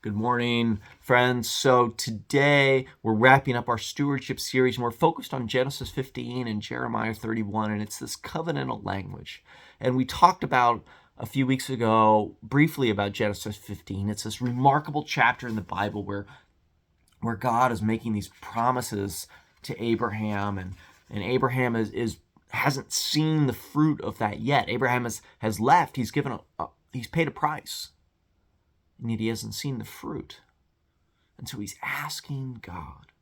Good morning, friends. So today we're wrapping up our stewardship series, and we're focused on Genesis 15 and Jeremiah 31, and it's this covenantal language. And we talked about a few weeks ago briefly about Genesis 15. It's this remarkable chapter in the Bible where God is making these promises to Abraham, and Abraham hasn't seen the fruit of that yet. Abraham has left. He's paid a price. And yet he hasn't seen the fruit. And so he's asking God.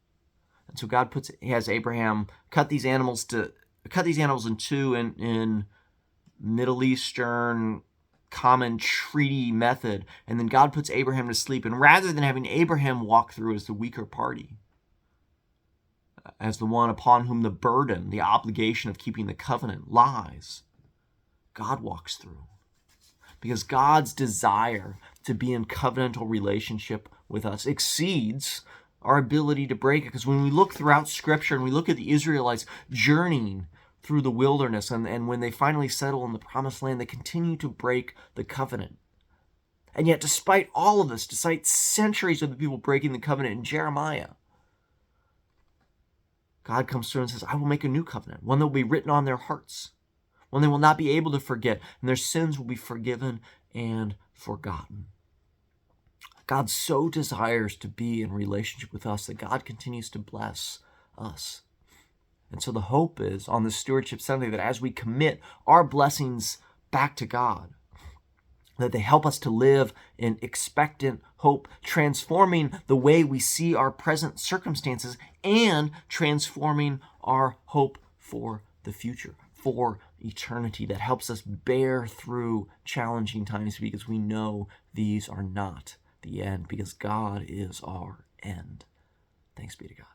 And so God has Abraham cut these animals in two in Middle Eastern common treaty method. And then God puts Abraham to sleep. And rather than having Abraham walk through as the weaker party, as the one upon whom the burden, the obligation of keeping the covenant lies, God walks through. Because God's desire to be in covenantal relationship with us exceeds our ability to break it. Because when we look throughout Scripture and we look at the Israelites journeying through the wilderness, and when they finally settle in the promised land, they continue to break the covenant. And yet, despite all of this, despite centuries of the people breaking the covenant in Jeremiah, God comes through and says, I will make a new covenant, one that will be written on their hearts, one they will not be able to forget, and their sins will be forgiven and forgotten. God so desires to be in relationship with us that God continues to bless us. And so the hope is on this Stewardship Sunday that as we commit our blessings back to God, that they help us to live in expectant hope, transforming the way we see our present circumstances and transforming our hope for the future, for eternity, that helps us bear through challenging times because we know these are not the end, because God is our end. Thanks be to God.